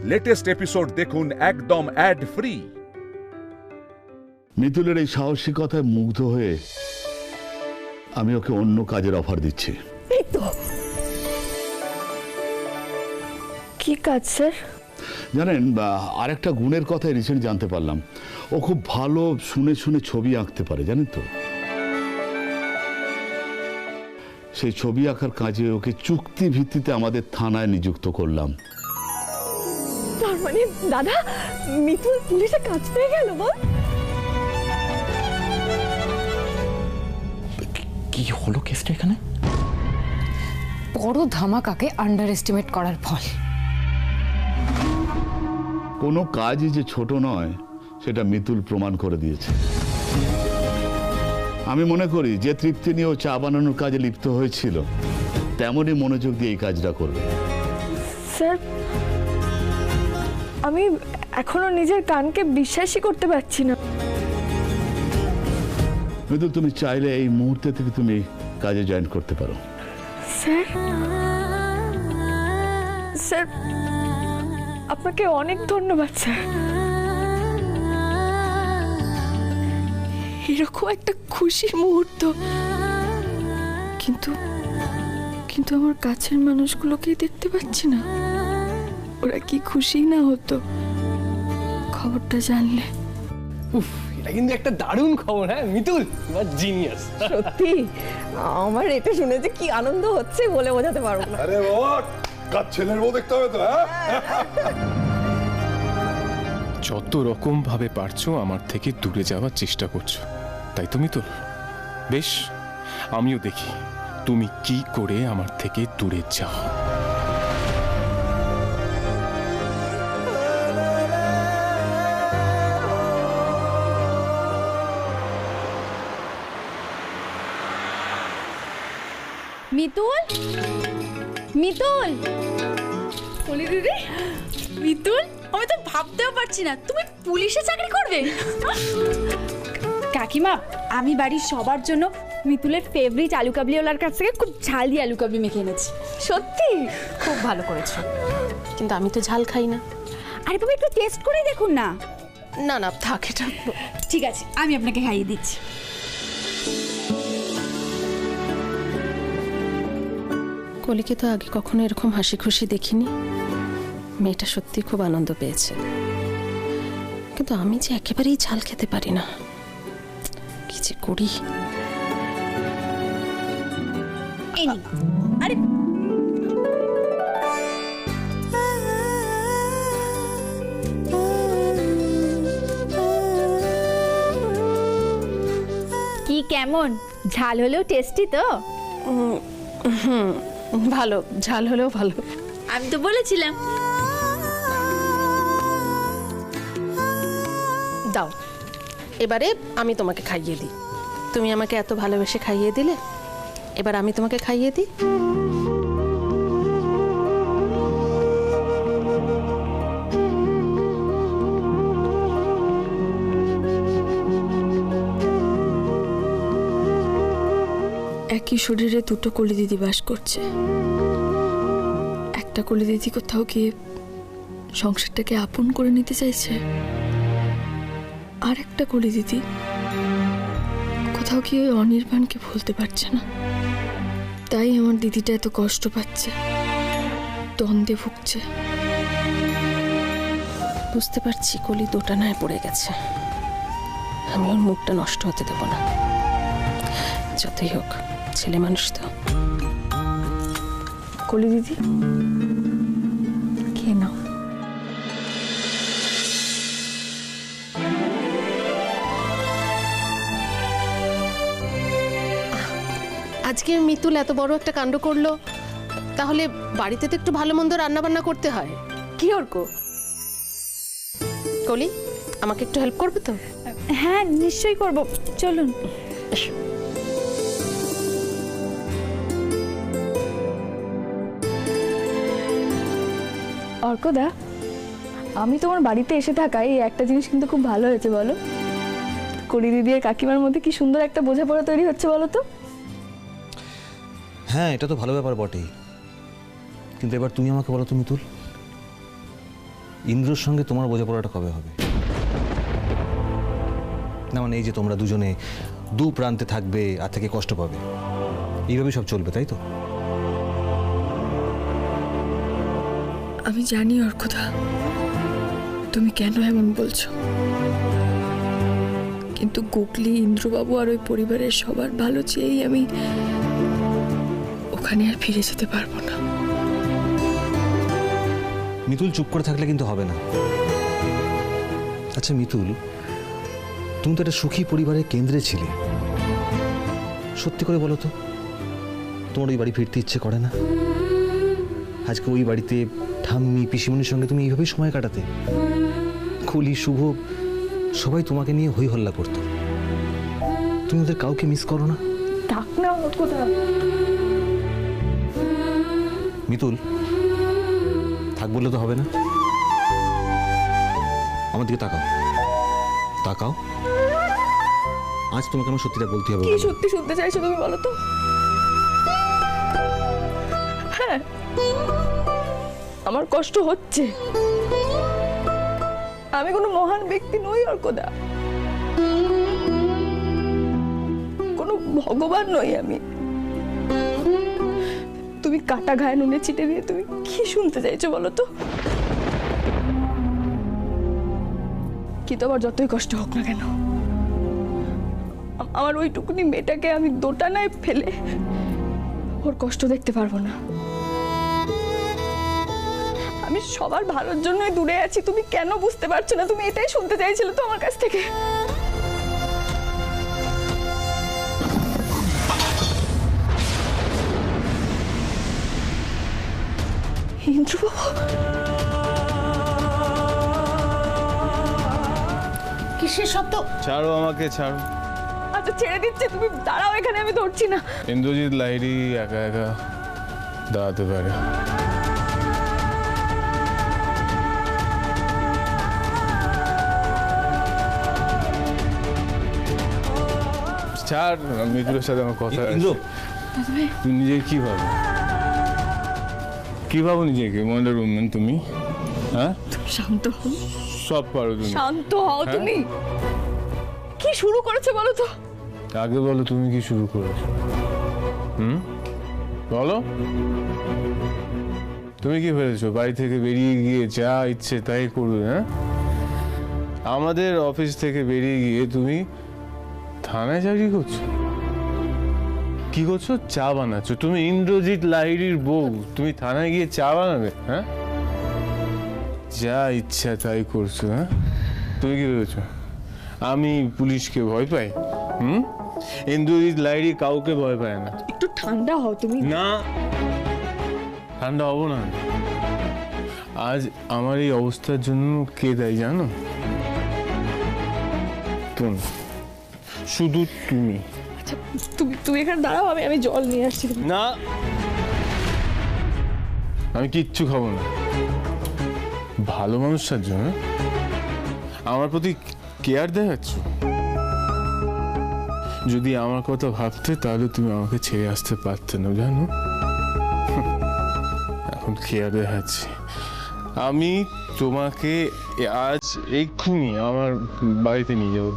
Latest episode দেখুন একদম add free. মিতুলের এই সাহসিকতায় মুগ্ধ হয়ে আমি ওকে অন্য কাজের অফার দিচ্ছি। কি কাজ স্যার? জানেন, আরেকটা গুণের কথা রিসেন্ট জানতে পারলাম, ও খুব ভালো শুনে শুনে ছবি আঁকতে পারে, জানেন তো। সেই ছবি আঁকার কাজে ওকে চুক্তি ভিত্তিতে আমাদের থানায় নিযুক্ত করলাম। তার মানে দাদা, মিতুল পুলিশে কাজ পেয়ে গেল? বল, কি হলো কেসটা এখানে? বড় ধামাকাকে আন্ডার এস্টিমেট করার ফল। কোনো কাজই যে ছোট নয় সেটা মিতুল প্রমাণ করে দিয়েছে। আমি মনে করি যে তৃপ্তি নিয়ে ও চা বানানোর কাজে লিপ্ত হয়েছিল, তেমনই মনোযোগ দিয়ে এই কাজটা করবে। স্যার, আমি এখনো নিজের কানকে বিশ্বাসই করতে পারছি না। মিতুল, তুমি চাইলে এই মুহূর্তে থেকে তুমি কাজে জয়েন করতে পারো। স্যার, স্যার আপনাকে অনেক ধন্যবাদ স্যার। এরকম একটা খুশির মুহূর্ত, কিন্তু কিন্তু আমার কাছের মানুষগুলোকেই দেখতে পাচ্ছি না। ওরা কি খুশি না হতো খবরটা জানলে? উফ, এটা কিন্তু একটা দারুণ খবর। হ্যাঁ মিতুল, ইউ আর জিনিয়াস। সত্যি আমার এটা শুনে যে কি আনন্দ হচ্ছে বলে বোঝাতে পারবো না। আরে বাবা, কাজ ছেলের বউ দেখতে হবে তো। যত রকম ভাবে পারছো আমার থেকে দূরে যাওয়ার চেষ্টা করছো, তাই তো মিতুল? বেশ, আমিও দেখি তুমি কি করে আমার থেকে দূরে যাও। মিতুল, মিতুল, বলি দিদি, মিতুল, আমি তো ভাবতেও পারছি না তুমি পুলিশে চাকরি করবে। কাকিমা, আমি বাড়ির সবার জন্য মিতুলের ফেভারিট আলু কাবলিওয়ালার কাছ থেকে খুব ঝাল দিয়ে আলু কাবলি মেখে এনেছি। সত্যি খুব ভালো করেছো, কিন্তু আমি তো ঝাল খাই না। আরে বাবা, একটু টেস্ট করে দেখুন না। না না, থাক, এটা ঠিক আছে, আমি আপনাকে খাইয়ে দিচ্ছি। কলিকে তো আগে কখনো এরকম হাসি খুশি দেখিনি। মেয়েটা সত্যি খুব আনন্দ পেয়েছে, কিন্তু আমি যে একেবারেই ঝাল খেতে পারি না। কি যে করি। আরে কি, কেমন? ঝাল হলেও টেস্টি তো? ভালো, ঝাল হলেও ভালো। আমি তো বলেছিলাম। দাও, এবারে আমি তোমাকে খাইয়ে দিই। তুমি আমাকে এত ভালোবেসে খাইয়ে দিলে, এবার আমি তোমাকে খাইয়ে দিই। একই শরীরে দুটো কলি দিদি বাস করছে। একটা কলি দিদি কোথাও গিয়ে সংসারটাকে আপন করে নিতে চাইছে, আর একটা কলি দিদি কোথাও গিয়ে অনির্বাণকে ভুলতে পারছে না। তাই আমার দিদিটা এত কষ্ট পাচ্ছে, দ্বন্দ্বে ভুগছে। বুঝতে পারছি কলি দোটানায় পড়ে গেছে। আমি ওর মুখটা নষ্ট হতে দেব না। যতই হোক, ছেলে মানুষ তো। কলি দিদি, খেয়ে নাও। আজকে মিতুল এত বড় একটা কাণ্ড করলো, তাহলে বাড়িতে তো একটু ভালো মন্দ রান্না বান্না করতে হয়। কি অর্ক, কলি আমাকে একটু হেল্প করবে তো? হ্যাঁ, নিশ্চয়ই করব, চলুন। অর্কদা, আমি তোমার বাড়িতে এসে থাকায় এই একটা জিনিস কিন্তু খুব ভালো হয়েছে। বলো, কলি দিদি আর কাকিমার মধ্যে কি সুন্দর একটা বোঝাপড়া তৈরি হচ্ছে, বলো তো? হ্যাঁ, এটা তো ভালো ব্যাপার বটেই, কিন্তু এবার তুমি আমাকে বলো তো মিতুল, ইন্দ্রর সঙ্গে তোমার বোঝাপড়াটা কবে হবে? না মানে এই যে তোমরা দুজনে দু প্রান্তে থাকবে আর থেকে কষ্ট পাবে, এইভাবেই সব চলবে, তাই তো? আমি জানি ওর কথা, তুমি কেন এমন বলছো, কিন্তু গুগলি, ইন্দ্রবাবু আর ওই পরিবারের সবার ভালো চেয়েই আমি ওখানে আর ফিরে যেতে পারবো না। মিতুল, চুপ করে থাকলে কিন্তু হবে না। আচ্ছা মিতুল, তুমি তো একটা সুখী পরিবারের কেন্দ্রে ছিলে, সত্যি করে বলো তো, তোমার ওই বাড়ি ফিরতে ইচ্ছে করে না? আজকে ওই বাড়িতে ঠাম্মি, পিসিমণির সঙ্গে তুমি এইভাবেই সময় কাটাতে। খুলি, শুভ সবাই তোমাকে নিয়ে হই হল্লা করতো, তুমি ওদের কাউকে মিস করো না? থাক না ওর কথা। মিতুল, থাক বললে তো হবে না। আমার দিকে তাকাও, তাকাও। আজ তোমাকে আমার সত্যিটা বলতে হবে। কি সত্যি শুনতে চাইছো তুমি বলো তো? হ্যাঁ, আমার কষ্ট হচ্ছে। আমি কোনো মহান ব্যক্তি নই অর্কদা, কোনো ভগবান নই আমি। তুমি কাটা ঘায়ে নুনে ছিটে দিয়ে তুমি কি শুনতে চাইছো বলো তো? কি তোমার যতই কষ্ট হোক না কেন, আমার ওইটুকুনি মেয়েটাকে আমি দোটানায় ফেলে ওর কষ্ট দেখতে পারবো না। আমি সবার ভালোর জন্যই দূরে আছি, তুমি কেন বুঝতে পারছো না? তুমি এটাই শুনতে চাইছিলে তো আমার কাছ থেকে? ইন্দ্রবাবু, কিসের শব্দ? ছাড়ো আমাকে, ছাড়ো। আচ্ছা ছেড়ে দিচ্ছি, তুমি দাঁড়াও এখানে, আমি ধরছি না। ইন্দ্রজিৎ লাহিড়ী একা একা দাঁড়াতে পারে। ছাড়, মিতুলের সাথে আমার কথা আছে। ইন্দ্র, তুমি নিজেকে কি ভাবো? কি ভাবো নিজেকে? ওয়ান্ডার উম্যান তুমি? হ্যাঁ, শান্ত হও, সব পারো তুমি। শান্ত হও তুমি। কি শুরু করেছে বলো তো? আগে বলো, তুমি কি শুরু করেছো? বলো, তুমি কি ভেবেছো বাড়ি থেকে বেরিয়ে গিয়ে যা ইচ্ছে তাই করবে? হ্যাঁ, আমাদের অফিস থেকে বেরিয়ে গিয়ে তুমি থানায় চাকরি করছো। কি করছো? চা বানাচ্ছো। তুমি ইন্দ্রজিৎ লাহিড়ীর বউ, তুমি থানায় গিয়ে চা বানাবে? হ্যাঁ, যা ইচ্ছা তাই করছো। হ্যাঁ, তুমি কি ভেবেছো আমি পুলিশকে ভয় পাই? ইন্দ্রজিৎ লাহিড়ী কাউকে ভয় পায় না। একটু ঠান্ডা হও তুমি। না, ঠান্ডা হবো না। আজ আমার এই অবস্থার জন্য কে দায়ী জানো? তুমি, শুধু তুমি। আচ্ছা তুমি এখানে দাঁড়াও, আমি জল নিয়ে আসছি। না, আমি কিচ্ছু খাবো না। ভালো মানুষটার জন্য আমার প্রতি কেয়ার দেখাচ্ছ। যদি আমার কথা ভাবতে তাহলে তুমি আমাকে ছেড়ে আসতে পারতে না, জানো? এখন কেয়ার দেখাচ্ছি। আমি তোমাকে আজ এক্ষুনি আমার বাড়িতে নিয়ে যাবো।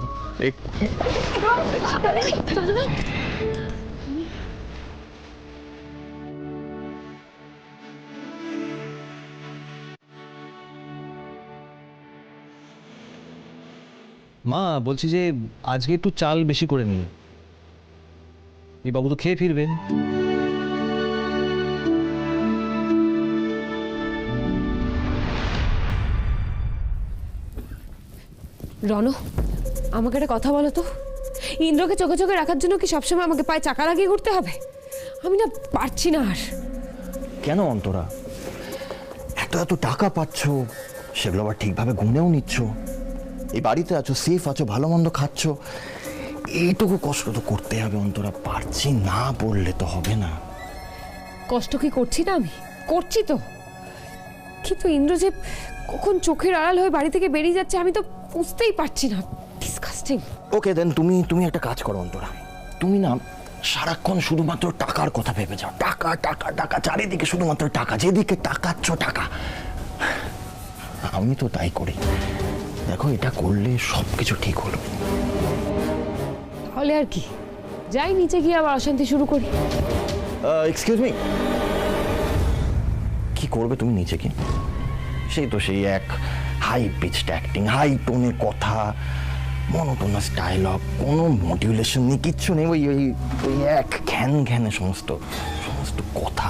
মা বলছি যে আজকে একটু চাল বেশি করে নিন, এই বাবু তো খেয়ে ফিরবেন। রণ, আমাকে একটা কথা বলো তো, ইন্দ্রকে চোখে চোখে রাখার জন্য কি সবসময় আমাকে পায়ে চাকা লাগিয়ে ঘুরতে হবে? আমি না পারছি না আর। কেন অন্তরা? এত এত টাকা পাচ্ছ, সেগুলো আবার ঠিকভাবে গুনেও নিচ্ছ, এই বাড়িতে আছো, সেফ আছো, ভালো মন্দ খাচ্ছ, এইটুকু কষ্ট তো করতে হবে অন্তরা। পারছি না বললে তো হবে না। কষ্ট কি করছি না? আমি করছি তো, কিন্তু ইন্দ্র যে কখন চোখের আড়াল হয়ে বাড়ি থেকে বেরিয়ে যাচ্ছে আমি তো বুঝতেই পারছি না। ডিসকাস্টিং। ওকে দেন, তুমি একটা কাজ করো অন্তরা, তুমি না সারাক্ষণ শুধুমাত্র টাকার কথা ভেবে যাও। টাকা টাকা টাকা, চারিদিকে শুধুমাত্র টাকা, যেদিকে তাকাচ্ছ টাকা। আমি তো তাই করি। দেখো, এটা করলে সব কিছু ঠিক হলো। তাহলে আর কি, যাই নিচে গিয়ে আবার অশান্তি শুরু করি। এক্সকিউজ মি, কি করবে তুমি নিচে গিয়ে? সেই তো সেই এক হাই পিচড অ্যাক্টিং, হাই টোনে কথা, মনোটোনাস ডায়লগ, কোনো মডুলেশন নেই, কিচ্ছু নেই, ওই ওই ওই এক ঘ্যান ঘ্যানে সমস্ত সমস্ত কথা।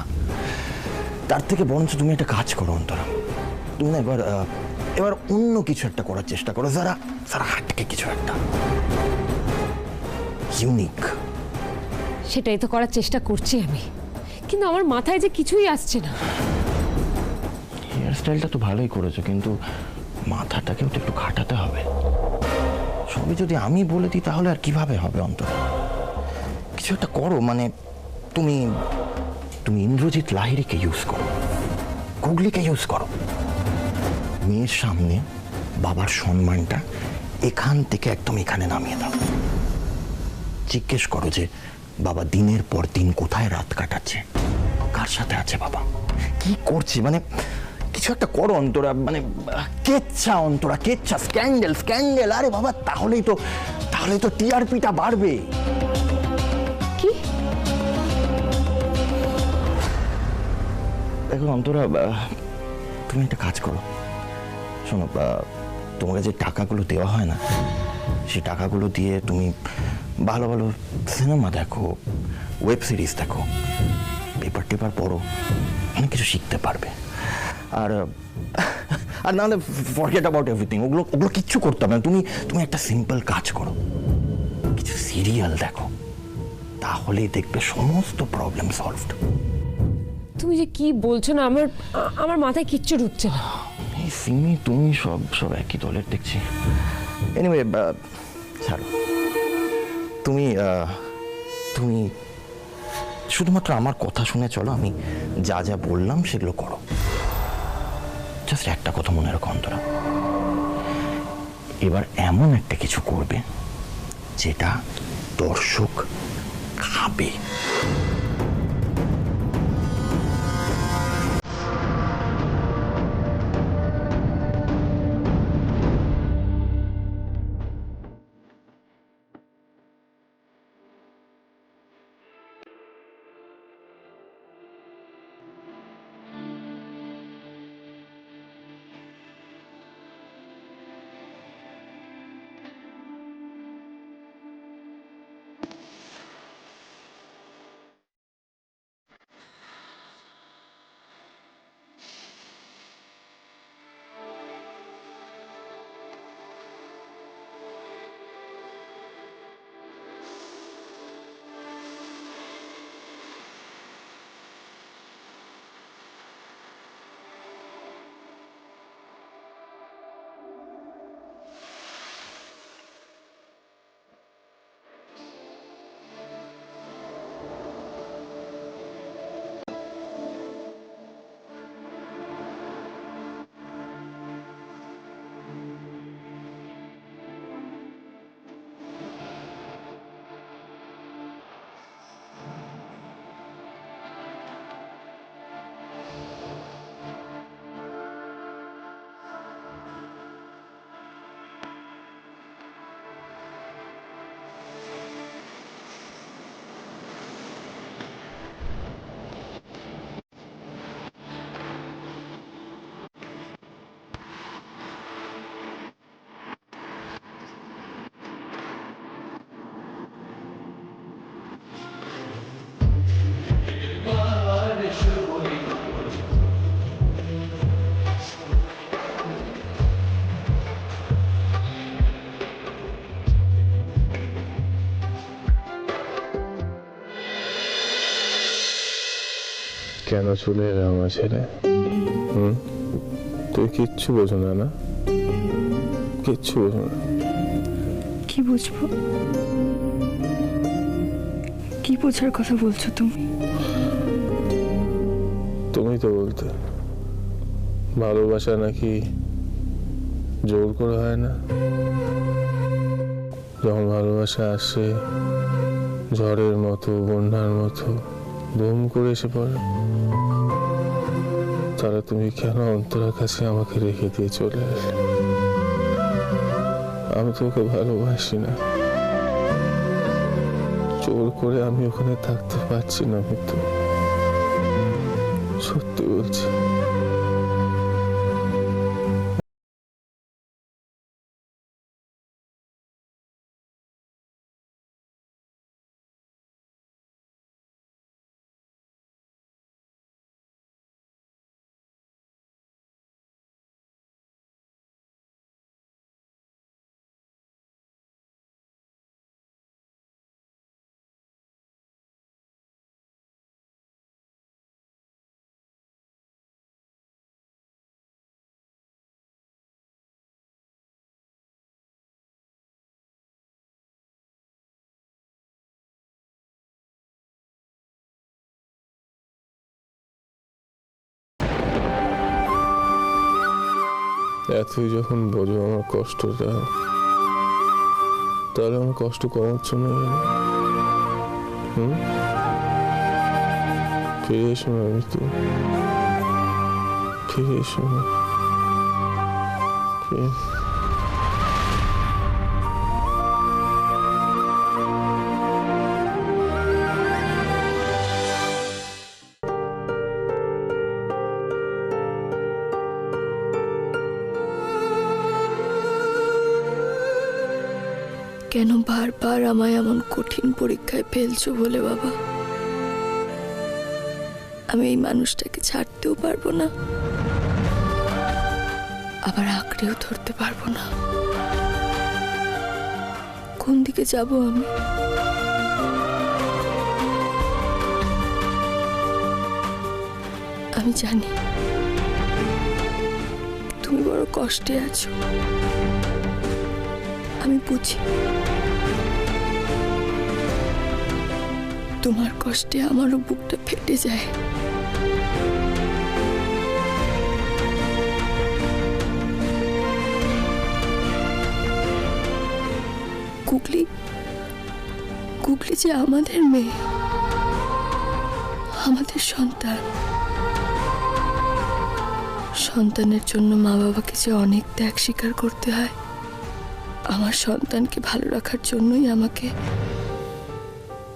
তার থেকে বরঞ্চ তুমি একটা কাজ করো অন্তরা, তুমি না এবার অন্য কিছু একটা করার চেষ্টা করো, যারা যারা হাটকে কিছু একটা ইউনিক। সেটাই তো করার চেষ্টা করছি আমি, কিন্তু আমার মাথায় যে কিছুই আসছে না। হেয়ার স্টাইলটা তো ভালোই করেছো, কিন্তু মাথাটাকেও তো একটু খাটাতে হবে। সবই যদি আমি বলে দিই তাহলে আর কিভাবে হবে অন্তরা? কিছু একটা করো, মানে তুমি তুমি ইন্দ্রজিৎ লাহিড়ীকে ইউজ করো, গুগলিকে ইউজ করো। মেয়ের সামনে বাবার সম্মানটা এখান থেকে একদম এখানে নামিয়ে দাও। জিজ্ঞেস করো যে বাবা দিনের পর দিন কোথায় রাত কাটাচ্ছে, কার সাথে আছে বাবা, কি করছে, মানে কিছু একটা করো অন্তরা, মানে কেচ্ছা অন্তরা, কেচ্ছা, স্ক্যান্ডেল স্ক্যান্ডেল। আরে বাবা, তাহলেই তো টিআরপিটা বাড়বে। কি দেখো অন্তরা, তুমি একটা কাজ করো, শোনো, তোমাকে যে টাকাগুলো দেওয়া হয় না, সেই টাকাগুলো দিয়ে তুমি ভালো ভালো সিনেমা দেখো, ওয়েব সিরিজ দেখো, পেপার টেপার পড়ো, অনেক কিছু শিখতে পারবে। আর আর নাহলে ফরগেট অ্যাবাউট এভরিথিং, ওগুলো কিচ্ছু করতে হবে না। তুমি একটা সিম্পল কাজ করো, কিছু সিরিয়াল দেখো, তাহলেই দেখবে সমস্ত প্রবলেম সলভড। তুমি যে কি বলছো না, আমার মাথায় কিচ্ছু ঢুকছে না। এই সিমি, তুমি সব একই দলের দেখছি। এনিওয়ে, ছাড়ো, তুমি তুমি শুধুমাত্র আমার কথা শুনে চলো, আমি যা যা বললাম সেগুলো করো। জাস্ট একটা কথা মনে রাখো অন্তরা, এবার এমন একটা কিছু করবে যেটা দর্শক খাবে। কেন চলে এলে আমার ছেলে? তুই কিচ্ছু বোঝো না, না কিচ্ছু বোঝো না। কি বুঝবো? কি বোঝার কথা বলছো তুমি? তুমি তো বলতে ভালোবাসা নাকি জোর করে হয় না, যখন ভালোবাসা আসে ঝড়ের মতো, বন্যার মতো ধুম করে এসে পড়ে, তাহলে তুমি কেন অন্তরার কাছে আমাকে রেখে দিয়ে চলে আসলে? আমি তো ওকে ভালোবাসি না, জোর করে আমি ওখানে থাকতে পারছি না। মিতু, সত্যি বলছি। এতই যখন বোঝো আমার কষ্টটা, তাহলে আমার কষ্ট কমাচ্ছ না কেন? ফিরে এসো না মিতু, ফিরে এসো না। কেন বারবার আমায় এমন কঠিন পরীক্ষায় ফেলছো বলে বাবা? আমি এই মানুষটাকে ছাড়তেও পারবো না, আবার আঁকড়েও ধরতে পারবো না। কোন দিকে যাব আমি? আমি জানি তুমি বড় কষ্টে আছো, আমি বুঝি। তোমার কষ্টে আমারও বুকটা ফেটে যায়। গুগলি যে আমাদের মেয়ে, আমাদের সন্তান। সন্তানের জন্য মা বাবাকে যে অনেক ত্যাগ স্বীকার করতে হয়, আমার সন্তানকে ভালো রাখার জন্যই আমাকে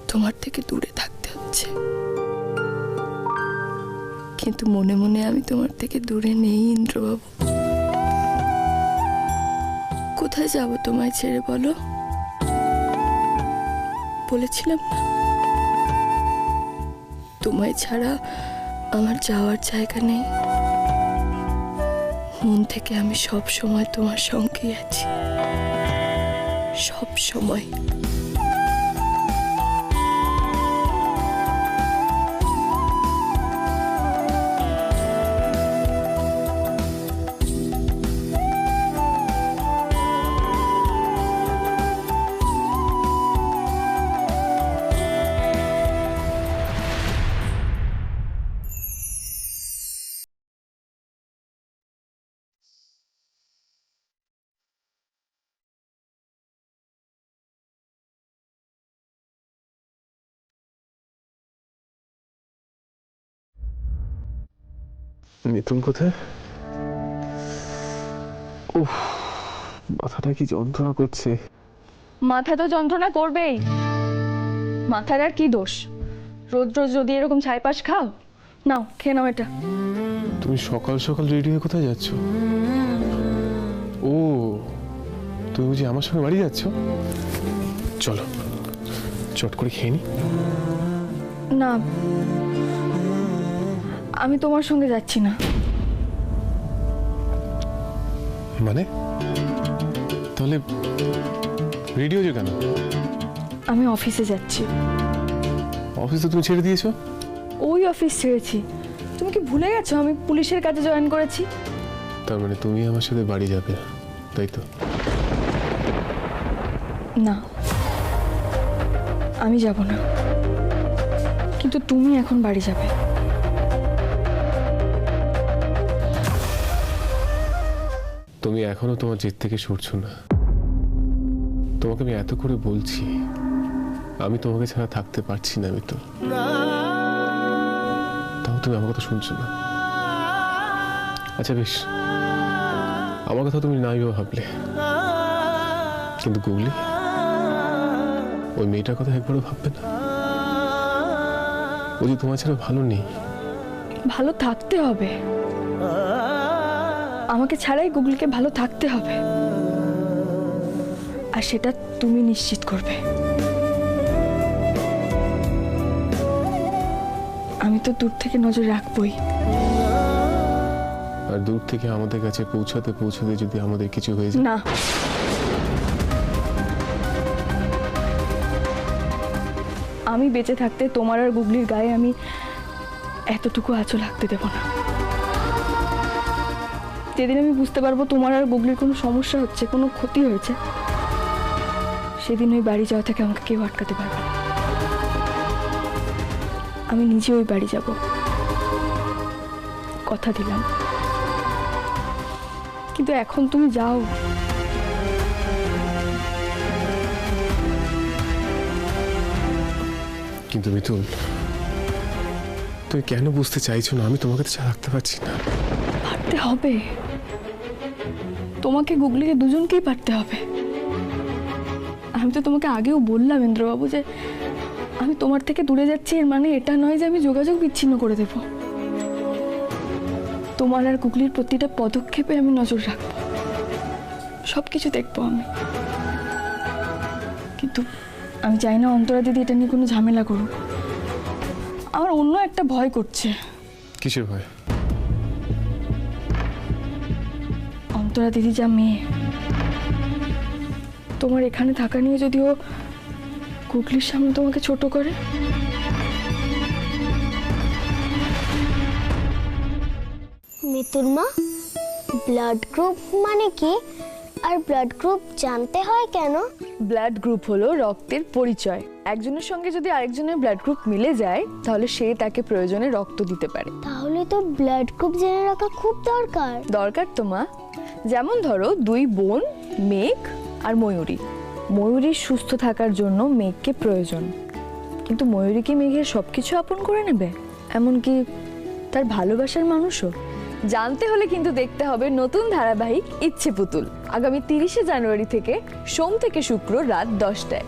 তোমার থেকে দূরে থাকতে হচ্ছে। কিন্তু মনে মনে আমি তোমার থেকে দূরে নেই ইন্দ্রবাবু। কোথায় যাব তোমায় ছেড়ে বলো? বলেছিলাম না, তোমায় ছাড়া আমার যাওয়ার জায়গা নেই। মন থেকে আমি সব সময় তোমার সঙ্গেই আছি, সব সময়। মিথুন কোথায়? উফ, মাথাটা কি যন্ত্রণা করছে। মাথা তো যন্ত্রণা করবেই, মাথার আর কি দোষ? রোজ রোজ যদি এরকম ছাইপাশ খাও, নাও খেয়ে নাও এটা। তুমি সকাল সকাল রেডি হয়ে কোথায় যাচ্ছ? ও, তুমি বুঝি আমার সঙ্গে বাড়ি যাচ্ছ? চলো চট করে খেয়ে নি। না, আমি তোমার সঙ্গে যাচ্ছি না। মানে? তাহলে রেডি হয়েছো কেন? আমি অফিসে যাচ্ছি। অফিস তো তুমি ছেড়ে দিয়েছো? ওই অফিস ছেড়েছি। তুমি কি ভুলে গেছো আমি পুলিশের কাজে জয়েন করেছি? তার মানে তুমি আমার সাথে বাড়ি যাবে, তাই তো? না, আমি যাব না, কিন্তু তুমি এখন বাড়ি যাবে। তুমি এখনো তোমার জেদ থেকে সরছো না। তোমাকে আমি এত করে বলছি, আমি তোমাকে ছাড়া থাকতে পারছি না। আমি তো, তাও তুমি আমার কথা শুনছো না। আচ্ছা বেশ, আমার কথা তুমি নাই ভাবলে, কিন্তু গুগলি ওই মেয়েটার কথা একবারও ভাববে না? ও যে তোমার ছাড়া ভালো নেই। ভালো থাকতে হবে, আমাকে ছাড়াই গুগলিকে ভালো থাকতে হবে, আর সেটা তুমি নিশ্চিত করবে। আমি তো দূর থেকে নজর রাখবই। আর দূর থেকে আমাদের কাছে পৌঁছাতে পৌঁছাতে যদি আমাদের কিছু হয়ে যায়? না, আমি বেঁচে থাকতে তোমার আর গুগলির গায়ে আমি এতটুকু আঁচল লাগতে দেব না। যেদিন আমি বুঝতে পারবো তোমার আর গুগলির কোনো সমস্যা হচ্ছে, কোনো ক্ষতি হয়েছে, সেদিন ওই বাড়ি যাওয়া থেকে আমাকে কেউ আটকাতে পারবে না। আমি নিজে ওই বাড়ি যাব, কথা দিলাম। কিন্তু এখন তুমি যাও। কিন্তু মিতুল, তুমি কেন বুঝতে চাইছো না আমি তোমাকে ছাড়া রাখতে পারছি না? পারতে হবে, তোমাকে গুগলিকে দুজনকেই পারতে হবে। আমি তো তোমাকে আগেও বললাম ইন্দ্রবাবু যে আমি তোমার থেকে দূরে যাচ্ছি, এর মানে এটা নয় যে আমি যোগাযোগ বিচ্ছিন্ন করে দেব। তোমার আর গুগলির প্রতিটা পদক্ষেপে আমি নজর রাখবো, সবকিছু দেখবো আমি। কিন্তু আমি চাই না অন্তরা দিদি এটা নিয়ে কোনো ঝামেলা করুক। আমার অন্য একটা ভয় করছে। কিসের ভয়? অন্তরা দিদি যা মেয়ে, তোমার এখানে থাকা নিয়ে যদি ও গুগলির সামনে তোমাকে ছোট করে। মিতুর মা, ব্লাড গ্রুপ মানে কি, আর ব্লাড গ্রুপ জানতে হয় কেন? ব্লাড গ্রুপ হলো রক্তের পরিচয়। একজনের সঙ্গে যদি আরেকজনের ব্লাড গ্রুপ মিলে যায় তাহলে সে তাকে প্রয়োজনে রক্ত দিতে পারে। তাহলে তো ব্লাড গ্রুপ জেনে রাখা খুব দরকার। দরকার তো মা। যেমন ধরো দুই বোন মেঘ আর ময়ূরী। ময়ূরীর সুস্থ থাকার জন্য মেঘকে প্রয়োজন, কিন্তু ময়ূরী কি মেঘের সবকিছু আপন করে নেবে? এমনকি তার ভালোবাসার মানুষও? জানতে হলে কিন্তু দেখতে হবে নতুন ধারাবাহিক ইচ্ছে পুতুল, আগামী 30শে জানুয়ারি থেকে সোম থেকে শুক্র রাত 10টায়।